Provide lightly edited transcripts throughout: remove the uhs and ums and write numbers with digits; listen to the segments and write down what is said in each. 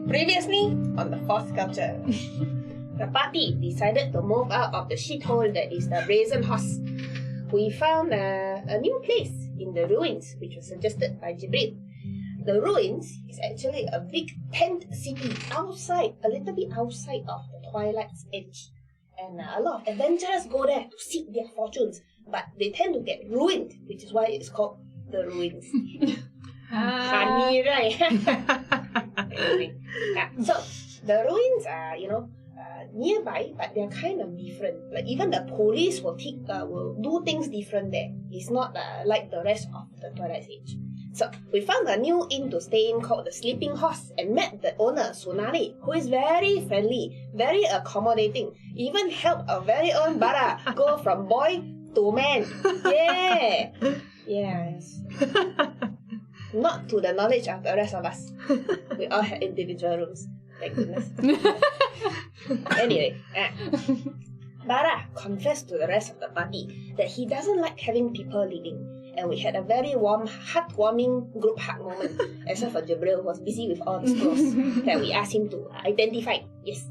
Previously on the fourth culture, the party decided to move out of the shithole that is the Brazen Horse. We found a new place in the ruins, which was suggested by Jibril. The ruins is actually a big tent city outside, a little bit outside of the Twilight's edge. And a lot of adventurers go there to seek their fortunes, but they tend to get ruined, which is why it's called the ruins. Funny, right? Anyway, so the ruins are, nearby, but they're kind of different. Like even the police will do things different there. It's not like the rest of the Twilight's Edge. So we found a new inn to stay in called the Sleeping Horse and met the owner, Sunari, who is very friendly, very accommodating, even helped our very own Bara go from boy to man. Yeah. Yes. Not to the knowledge of the rest of us. We all had individual rooms. Thank goodness. Anyway, Bara confessed to the rest of the party that he doesn't like having people leading. And we had a very warm, heartwarming group hug moment, except for Jibril, who was busy with all the scrolls that we asked him to identify. Yes.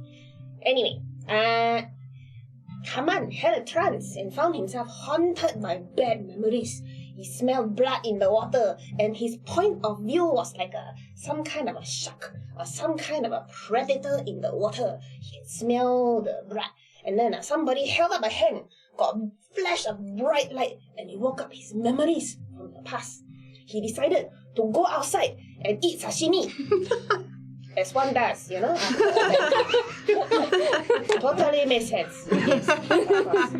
Anyway, Haman had a trance and found himself haunted by bad memories. He smelled blood in the water, and his point of view was like some kind of a shark or some kind of a predator in the water. He could smell the blood, and then somebody held up a hand, got a flash of bright light, and he woke up his memories from the past. He decided to go outside and eat sashimi. As one does, Totally makes sense. Yes, of course.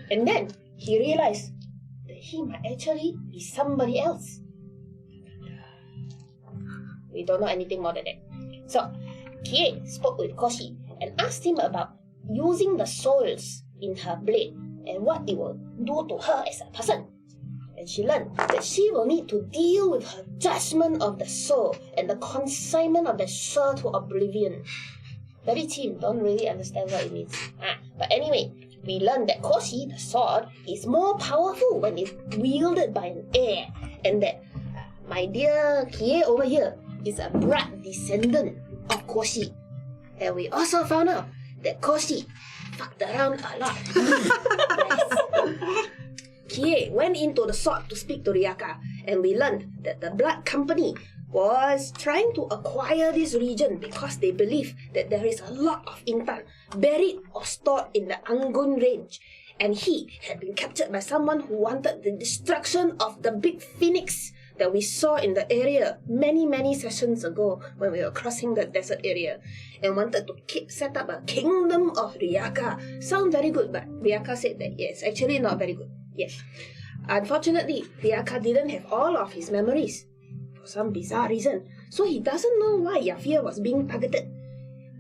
And then he realized that he might actually be somebody else. We don't know anything more than that. So, Kie spoke with Koshi and asked him about using the souls in her blade and what it will do to her as a person. And she learned that she will need to deal with her judgment of the soul and the consignment of the soul to oblivion. Very cheap, don't really understand what it means. But anyway, we learned that Koshi, the sword, is more powerful when it's wielded by an heir, and that my dear Kie over here is a blood descendant of Koshi. And we also found out that Koshi fucked around a lot. Kie went into the sword to speak to Ryaka, and we learned that the blood company was trying to acquire this region because they believe that there is a lot of intan buried or stored in the Angun range, and he had been captured by someone who wanted the destruction of the big phoenix that we saw in the area many sessions ago when we were crossing the desert area, and wanted to set up a kingdom of Ryaka. Sound very good, but Ryaka said that it's actually not very good. Yes. Unfortunately, Ryaka didn't have all of his memories for some bizarre reason, so he doesn't know why Yafir was being targeted.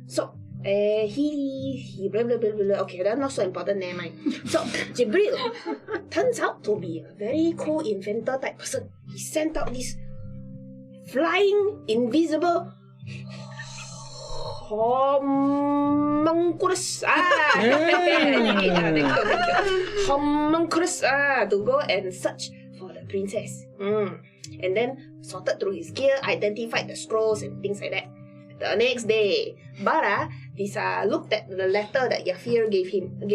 So, he blah blah blah blah. Okay, that's not so important, never mind. So, Jibril turns out to be a very cool inventor type person. He sent out this flying, invisible homunculus homunculus to go and search for the princess. And then sorted through his gear, identified the scrolls and things like that. The next day, Bara looked at the letter that Yafir gave him, and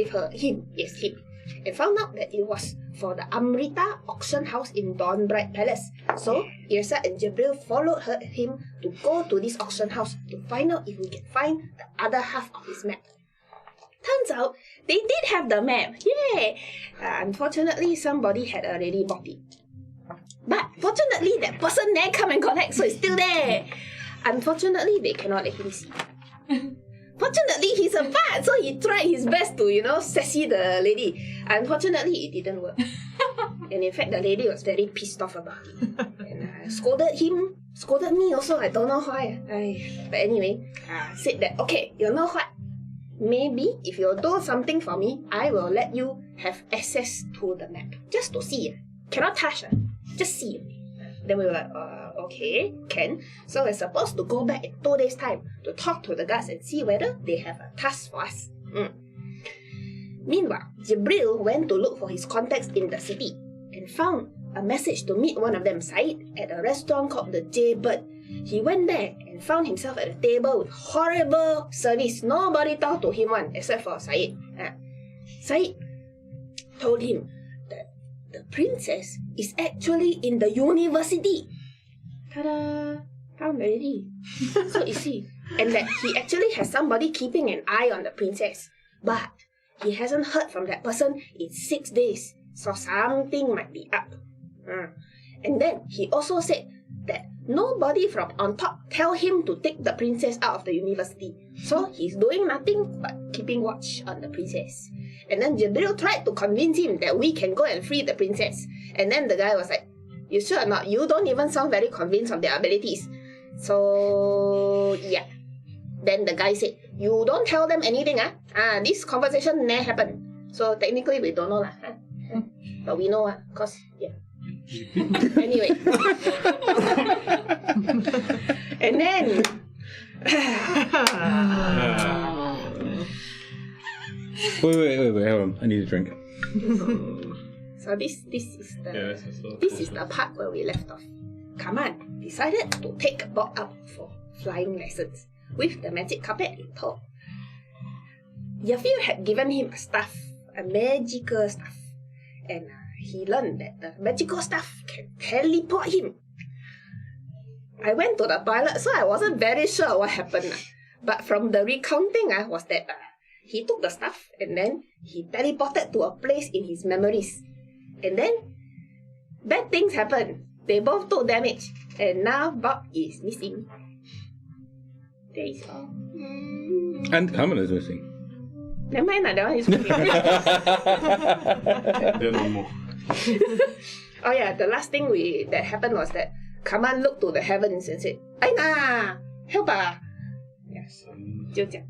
found out that it was for the Amrita auction house in Dawnbright Palace. So, Irsa and Jibril followed him to go to this auction house to find out if we can find the other half of his map. Turns out, they did have the map. Yay! Unfortunately, somebody had already bought it. But fortunately, that person there come and collect, so it's still there. Unfortunately, they cannot let him see. Fortunately, he's a bard, so he tried his best to, sassy the lady. Unfortunately, it didn't work. And in fact, the lady was very pissed off about it. And scolded me also, I don't know why. But anyway, said that, okay, you know what? Maybe if you do something for me, I will let you have access to the map. Just to see. Cannot touch, just see. Then we were like, okay, can. So we're supposed to go back in 2 days' time to talk to the guards and see whether they have a task for us. Meanwhile, Jibril went to look for his contacts in the city and found a message to meet one of them, Said, at a restaurant called the Jaybird. he went there and found himself at a table with horrible service. Nobody talked to him one except for Said. Said told him that the princess is actually in the university. Ta-da! Found already. So you see, and that he actually has somebody keeping an eye on the princess, but he hasn't heard from that person in 6 days, so something might be up. And then he also said that nobody from on top tell him to take the princess out of the university, so he's doing nothing but keeping watch on the princess. And then Jibril tried to convince him that we can go and free the princess, and then the guy was like, you sure or not? You don't even sound very convinced of their abilities. So yeah. Then the guy said, you don't tell them anything, this conversation never happened. So technically we don't know lah. But we know cause yeah. Anyway. And then Wait, hold on. I need a drink. So this is the part where we left off. Kaman decided to take Bob up for flying lessons with the magic carpet in tow. Yafir had given him a staff, a magical staff, and he learned that the magical staff can teleport him. I went to the toilet, so I wasn't very sure what happened. But from the recounting was that he took the staff and then he teleported to a place in his memories. And then bad things happened. They both took damage, and now Bob is missing. There is all. And Kaman is missing. Never mind, that one is moving. Then no more. Oh yeah, the last thing that happened was that Kaman looked to the heavens and said, Aina! Help! Yes. 就这样。